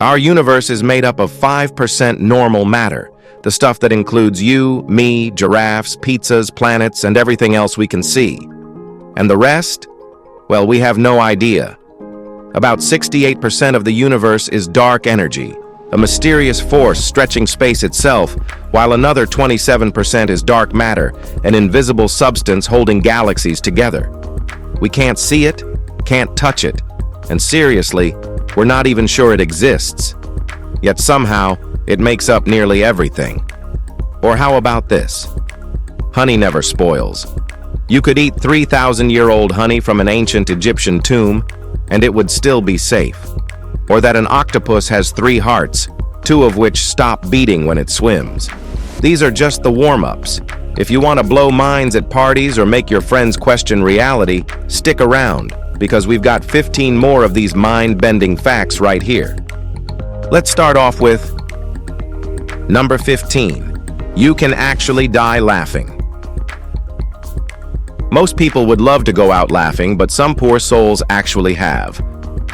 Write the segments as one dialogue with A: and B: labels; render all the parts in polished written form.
A: Our universe is made up of 5% normal matter, the stuff that includes you, me, giraffes, pizzas, planets, and everything else we can see. And the rest? Well, we have no idea. About 68% of the universe is dark energy, a mysterious force stretching space itself, while another 27% is dark matter, an invisible substance holding galaxies together. We can't see it, can't touch it, and seriously, we're not even sure it exists. Yet somehow, it makes up nearly everything. Or how about this? Honey never spoils. You could eat 3,000-year-old honey from an ancient Egyptian tomb, and it would still be safe. Or that an octopus has 3 hearts, 2 of which stop beating when it swims. These are just the warm-ups. If you want to blow minds at parties or make your friends question reality, stick around, because we've got 15 more of these mind-bending facts right here. Let's start off with number 15. You can actually die laughing. Most people would love to go out laughing, but some poor souls actually have.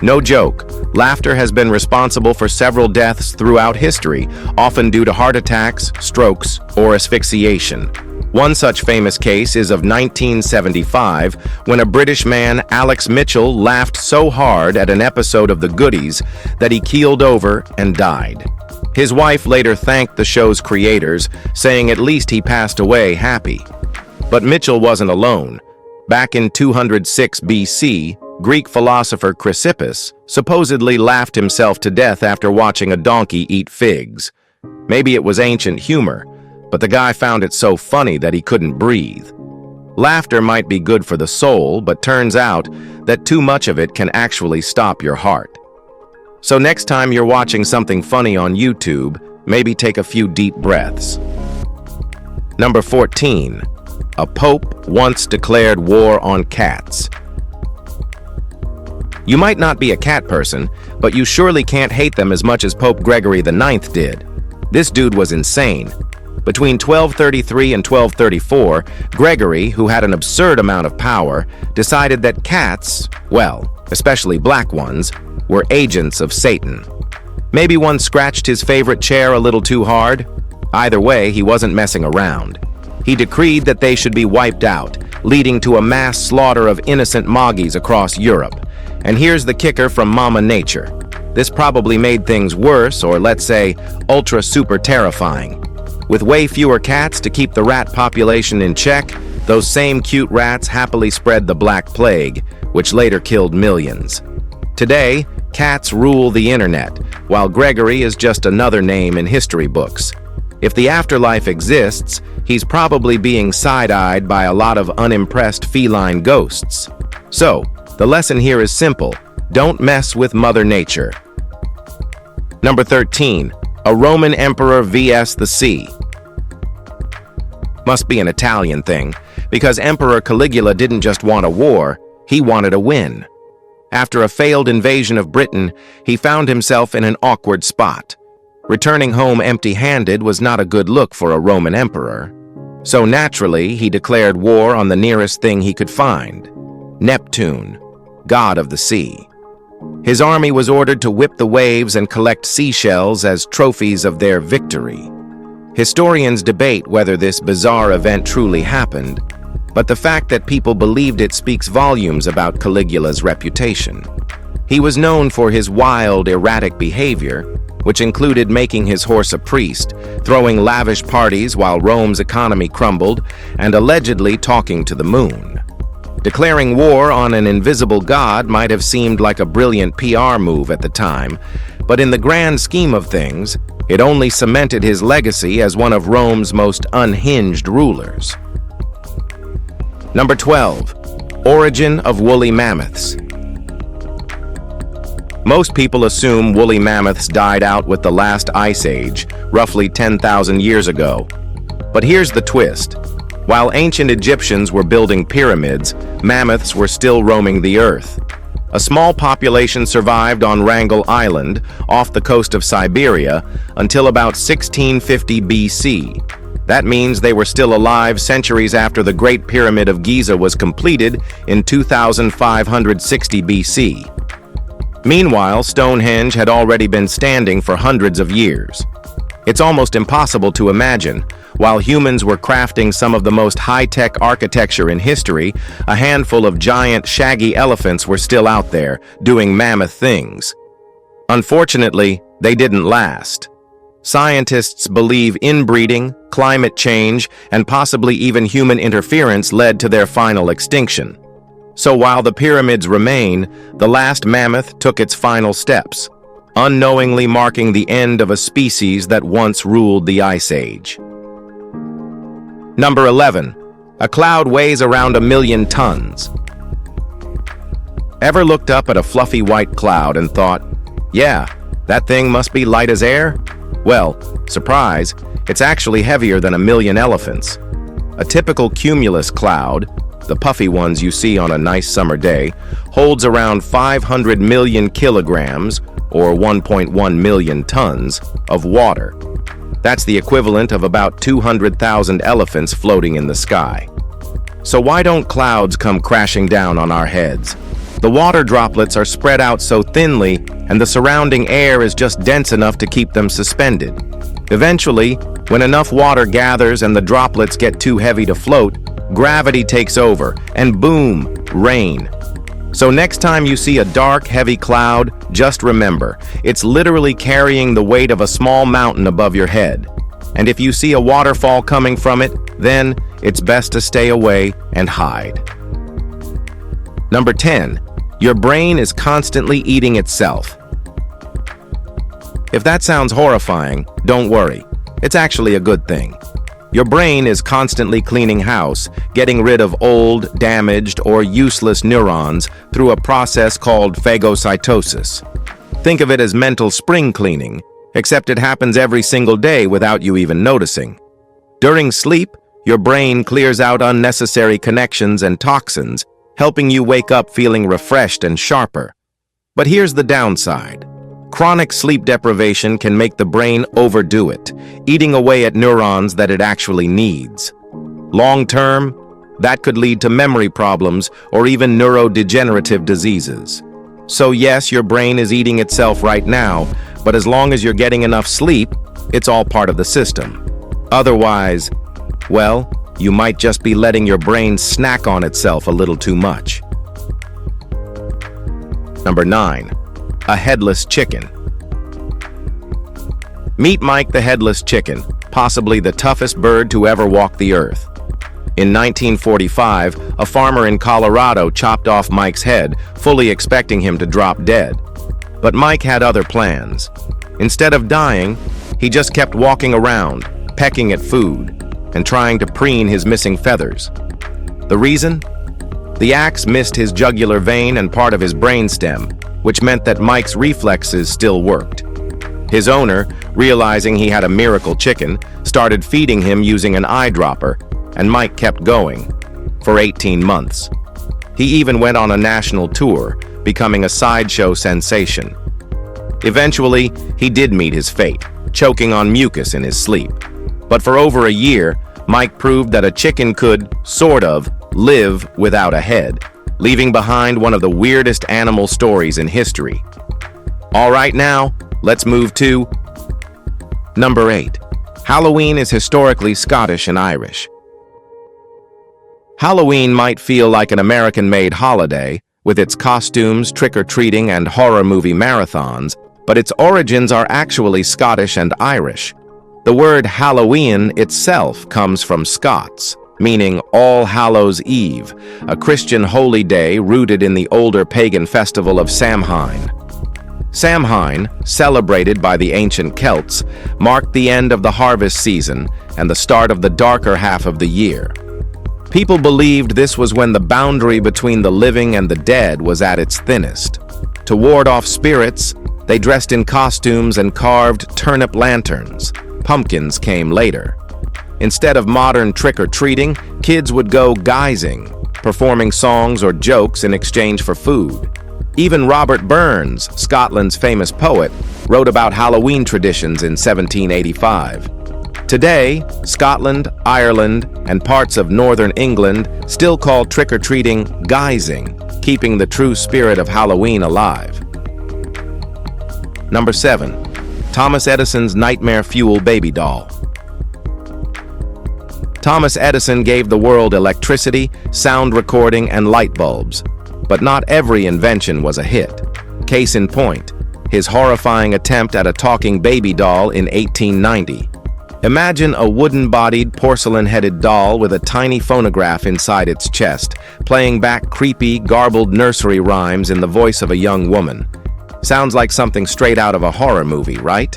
A: No joke, laughter has been responsible for several deaths throughout history, often due to heart attacks, strokes, or asphyxiation. One such famous case is of 1975, when a British man, Alex Mitchell, laughed so hard at an episode of The Goodies that he keeled over and died. His wife later thanked the show's creators, saying at least he passed away happy. But Mitchell wasn't alone. Back in 206 BC, Greek philosopher Chrysippus supposedly laughed himself to death after watching a donkey eat figs. Maybe it was ancient humor, but the guy found it so funny that he couldn't breathe. Laughter might be good for the soul, but turns out that too much of it can actually stop your heart. So next time you're watching something funny on YouTube, maybe take a few deep breaths. Number 14. A pope once declared war on cats. You might not be a cat person, but you surely can't hate them as much as Pope Gregory IX did. This dude was insane. Between 1233 and 1234, Gregory, who had an absurd amount of power, decided that cats, well, especially black ones, were agents of Satan. Maybe one scratched his favorite chair a little too hard. Either way, he wasn't messing around. He decreed that they should be wiped out, leading to a mass slaughter of innocent moggies across Europe. And here's the kicker from Mama Nature. This probably made things worse, or let's say, ultra super terrifying. With way fewer cats to keep the rat population in check, those same cute rats happily spread the Black Plague, which later killed millions. Today, cats rule the internet, while Gregory is just another name in history books. If the afterlife exists, he's probably being side-eyed by a lot of unimpressed feline ghosts. So, the lesson here is simple. Don't mess with Mother Nature. Number 13. A Roman Emperor vs. the Sea. Must be an Italian thing, because Emperor Caligula didn't just want a war, he wanted a win. After a failed invasion of Britain, he found himself in an awkward spot. Returning home empty-handed was not a good look for a Roman emperor. So naturally, he declared war on the nearest thing he could find, Neptune, god of the sea. His army was ordered to whip the waves and collect seashells as trophies of their victory. Historians debate whether this bizarre event truly happened, but the fact that people believed it speaks volumes about Caligula's reputation. He was known for his wild, erratic behavior, which included making his horse a priest, throwing lavish parties while Rome's economy crumbled, and allegedly talking to the moon. Declaring war on an invisible god might have seemed like a brilliant PR move at the time, but in the grand scheme of things, it only cemented his legacy as one of Rome's most unhinged rulers. Number 12. Origin of woolly mammoths. Most people assume woolly mammoths died out with the last ice age, roughly 10,000 years ago. But here's the twist. While ancient Egyptians were building pyramids, mammoths were still roaming the earth. A small population survived on Wrangel Island, off the coast of Siberia, until about 1650 BC. That means they were still alive centuries after the Great Pyramid of Giza was completed in 2560 BC. Meanwhile, Stonehenge had already been standing for hundreds of years. It's almost impossible to imagine. While humans were crafting some of the most high-tech architecture in history, a handful of giant, shaggy elephants were still out there, doing mammoth things. Unfortunately, they didn't last. Scientists believe inbreeding, climate change, and possibly even human interference led to their final extinction. So while the pyramids remain, the last mammoth took its final steps, unknowingly marking the end of a species that once ruled the Ice Age. Number 11. A cloud weighs around 1,000,000 tons. Ever looked up at a fluffy white cloud and thought, yeah, that thing must be light as air? Well, surprise, it's actually heavier than 1,000,000 elephants. A typical cumulus cloud, the puffy ones you see on a nice summer day, holds around 500 million kilograms, or 1.1 million tons, of water. That's the equivalent of about 200,000 elephants floating in the sky. So why don't clouds come crashing down on our heads? The water droplets are spread out so thinly, and the surrounding air is just dense enough to keep them suspended. Eventually, when enough water gathers and the droplets get too heavy to float, gravity takes over, and boom, rain. So next time you see a dark, heavy cloud, just remember, it's literally carrying the weight of a small mountain above your head. And if you see a waterfall coming from it, then it's best to stay away and hide. Number 10. Your brain is constantly eating itself. If that sounds horrifying, don't worry. It's actually a good thing. Your brain is constantly cleaning house, getting rid of old, damaged, or useless neurons through a process called phagocytosis. Think of it as mental spring cleaning, except it happens every single day without you even noticing. During sleep, your brain clears out unnecessary connections and toxins, helping you wake up feeling refreshed and sharper. But here's the downside. Chronic sleep deprivation can make the brain overdo it, eating away at neurons that it actually needs. Long-term, that could lead to memory problems or even neurodegenerative diseases. So yes, your brain is eating itself right now, but as long as you're getting enough sleep, it's all part of the system. Otherwise, well, you might just be letting your brain snack on itself a little too much. Number 9. A headless chicken. Meet Mike the headless chicken, possibly the toughest bird to ever walk the earth. In 1945, a farmer in Colorado chopped off Mike's head, fully expecting him to drop dead. But Mike had other plans. Instead of dying, he just kept walking around, pecking at food, and trying to preen his missing feathers. The reason? The axe missed his jugular vein and part of his brainstem, which meant that Mike's reflexes still worked. His owner, realizing he had a miracle chicken, started feeding him using an eyedropper, and Mike kept going for 18 months. He even went on a national tour, becoming a sideshow sensation. Eventually, he did meet his fate, choking on mucus in his sleep. But for over a year, Mike proved that a chicken could, sort of, live without a head, leaving behind one of the weirdest animal stories in history. All right, now, let's move to number 8. Halloween is historically Scottish and Irish. Halloween might feel like an American-made holiday, with its costumes, trick-or-treating, and horror movie marathons, but its origins are actually Scottish and Irish. The word Halloween itself comes from Scots, meaning All Hallows' Eve, a Christian holy day rooted in the older pagan festival of Samhain. Samhain, celebrated by the ancient Celts, marked the end of the harvest season and the start of the darker half of the year. People believed this was when the boundary between the living and the dead was at its thinnest. To ward off spirits, they dressed in costumes and carved turnip lanterns. Pumpkins came later. Instead of modern trick-or-treating, kids would go guising, performing songs or jokes in exchange for food. Even Robert Burns, Scotland's famous poet, wrote about Halloween traditions in 1785. Today, Scotland, Ireland, and parts of northern England still call trick-or-treating guising, keeping the true spirit of Halloween alive. Number 7. Thomas Edison's nightmare fuel baby doll. Thomas Edison gave the world electricity, sound recording, and light bulbs. But not every invention was a hit. Case in point, his horrifying attempt at a talking baby doll in 1890. Imagine a wooden-bodied, porcelain-headed doll with a tiny phonograph inside its chest, playing back creepy, garbled nursery rhymes in the voice of a young woman. Sounds like something straight out of a horror movie, right?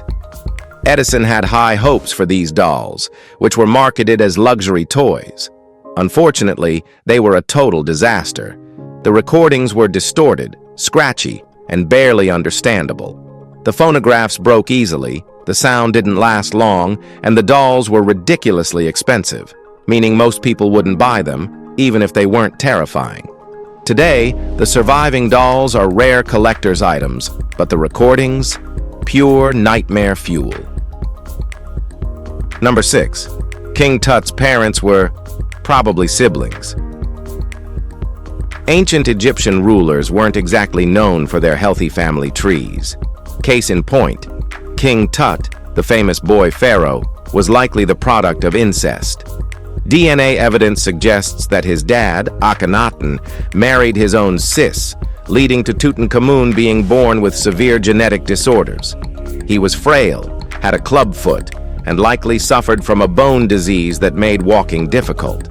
A: Edison had high hopes for these dolls, which were marketed as luxury toys. Unfortunately, they were a total disaster. The recordings were distorted, scratchy, and barely understandable. The phonographs broke easily, the sound didn't last long, and the dolls were ridiculously expensive, meaning most people wouldn't buy them, even if they weren't terrifying. Today, the surviving dolls are rare collector's items, but the recordings, pure nightmare fuel. Number 6. King Tut's parents were probably siblings. Ancient Egyptian rulers weren't exactly known for their healthy family trees. Case in point, King Tut, the famous boy pharaoh, was likely the product of incest. DNA evidence suggests that his dad, Akhenaten, married his own sis, leading to Tutankhamun being born with severe genetic disorders. He was frail, had a club foot, and likely suffered from a bone disease that made walking difficult.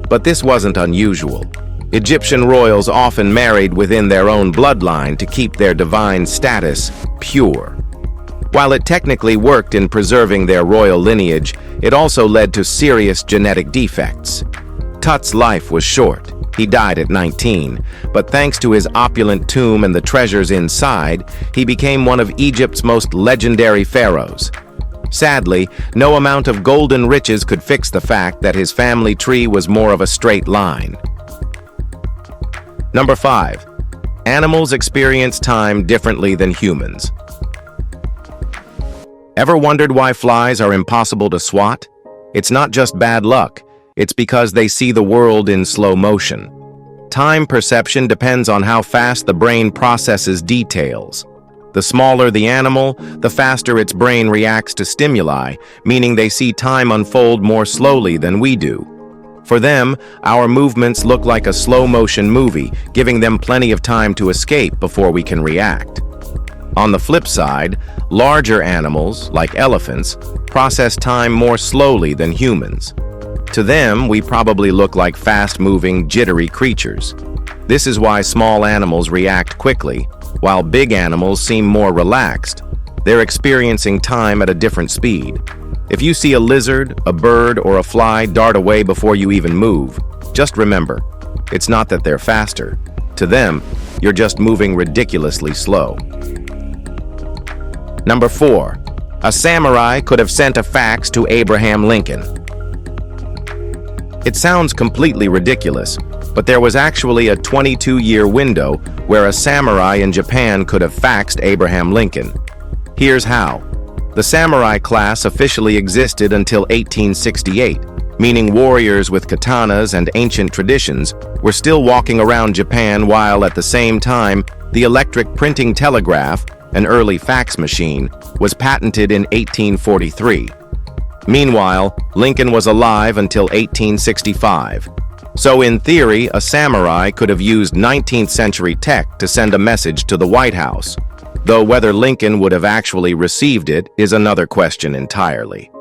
A: But this wasn't unusual. Egyptian royals often married within their own bloodline to keep their divine status pure. While it technically worked in preserving their royal lineage, it also led to serious genetic defects. Tut's life was short. He died at 19, but thanks to his opulent tomb and the treasures inside, he became one of Egypt's most legendary pharaohs. Sadly, no amount of golden riches could fix the fact that his family tree was more of a straight line. Number 5. Animals experience time differently than humans. Ever wondered why flies are impossible to swat? It's not just bad luck, it's because they see the world in slow motion. Time perception depends on how fast the brain processes details. The smaller the animal, the faster its brain reacts to stimuli, meaning they see time unfold more slowly than we do. For them, our movements look like a slow-motion movie, giving them plenty of time to escape before we can react. On the flip side, larger animals, like elephants, process time more slowly than humans. To them, we probably look like fast-moving, jittery creatures. This is why small animals react quickly, while big animals seem more relaxed. They're experiencing time at a different speed. If you see a lizard, a bird, or a fly dart away before you even move, just remember, it's not that they're faster. To them, you're just moving ridiculously slow. Number 4. A samurai could have sent a fax to Abraham Lincoln. It sounds completely ridiculous, but there was actually a 22-year window where a samurai in Japan could have faxed Abraham Lincoln. Here's how. The samurai class officially existed until 1868, meaning warriors with katanas and ancient traditions were still walking around Japan while at the same time the electric printing telegraph, an early fax machine, was patented in 1843. Meanwhile, Lincoln was alive until 1865. So in theory, a samurai could have used 19th century tech to send a message to the White House, though whether Lincoln would have actually received it is another question entirely.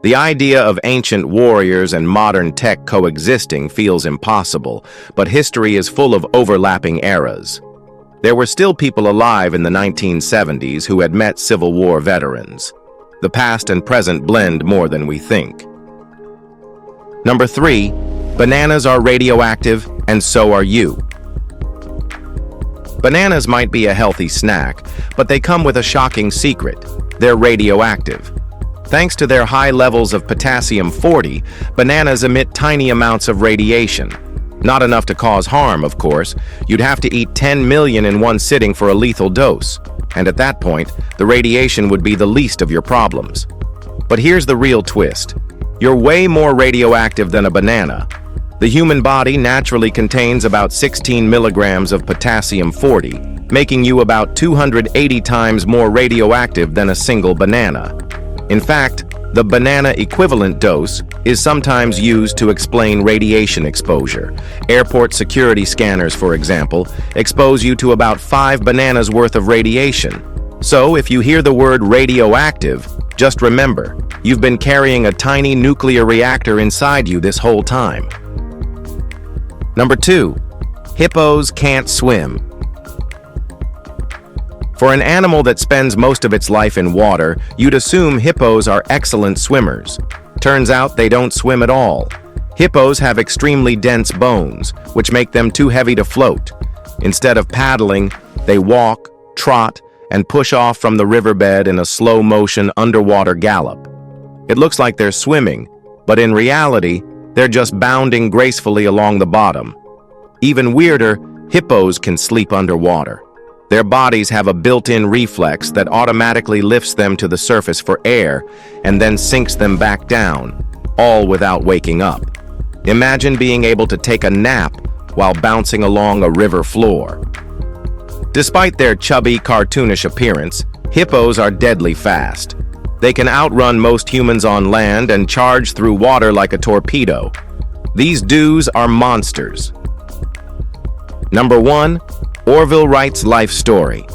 A: The idea of ancient warriors and modern tech coexisting feels impossible, but history is full of overlapping eras. There were still people alive in the 1970s who had met Civil War veterans. The past and present blend more than we think. Number 3. Bananas are radioactive, and so are you. Bananas might be a healthy snack, but they come with a shocking secret. They're radioactive. Thanks to their high levels of potassium-40, bananas emit tiny amounts of radiation. Not enough to cause harm, of course. You'd have to eat 10 million in one sitting for a lethal dose. And at that point, the radiation would be the least of your problems. But here's the real twist. You're way more radioactive than a banana. The human body naturally contains about 16 milligrams of potassium-40, making you about 280 times more radioactive than a single banana. In fact, the banana equivalent dose is sometimes used to explain radiation exposure. Airport security scanners, for example, expose you to about 5 bananas worth of radiation. So, if you hear the word radioactive, just remember, you've been carrying a tiny nuclear reactor inside you this whole time. Number 2. Hippos can't swim. For an animal that spends most of its life in water, you'd assume hippos are excellent swimmers. Turns out they don't swim at all. Hippos have extremely dense bones, which make them too heavy to float. Instead of paddling, they walk, trot, and push off from the riverbed in a slow-motion underwater gallop. It looks like they're swimming, but in reality, they're just bounding gracefully along the bottom. Even weirder, hippos can sleep underwater. Their bodies have a built-in reflex that automatically lifts them to the surface for air and then sinks them back down, all without waking up. Imagine being able to take a nap while bouncing along a river floor. Despite their chubby, cartoonish appearance, hippos are deadly fast. They can outrun most humans on land and charge through water like a torpedo. These dudes are monsters. Number 1. Orville Wright's life story.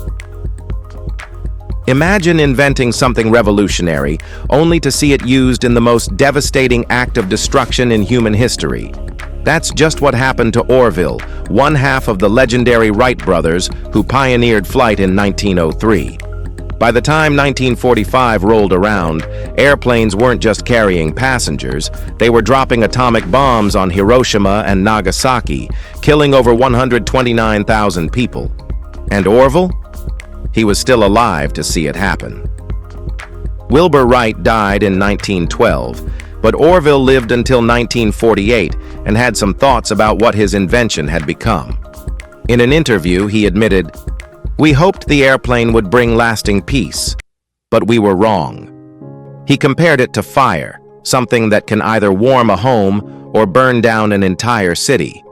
A: Imagine inventing something revolutionary, only to see it used in the most devastating act of destruction in human history. That's just what happened to Orville, one half of the legendary Wright brothers who pioneered flight in 1903. By the time 1945 rolled around, airplanes weren't just carrying passengers, they were dropping atomic bombs on Hiroshima and Nagasaki, killing over 129,000 people. And Orville? He was still alive to see it happen. Wilbur Wright died in 1912, but Orville lived until 1948 and had some thoughts about what his invention had become. In an interview, he admitted, "We hoped the airplane would bring lasting peace, but we were wrong." He compared it to fire, something that can either warm a home or burn down an entire city.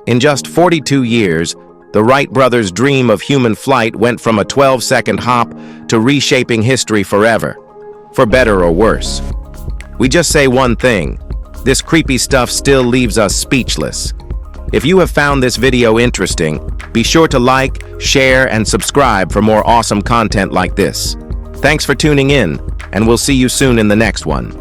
A: In just 42 years, the Wright brothers' dream of human flight went from a 12-second hop to reshaping history forever, for better or worse. We just say one thing: this creepy stuff still leaves us speechless. If you have found this video interesting, be sure to like, share, and subscribe for more awesome content like this. Thanks for tuning in, and we'll see you soon in the next one.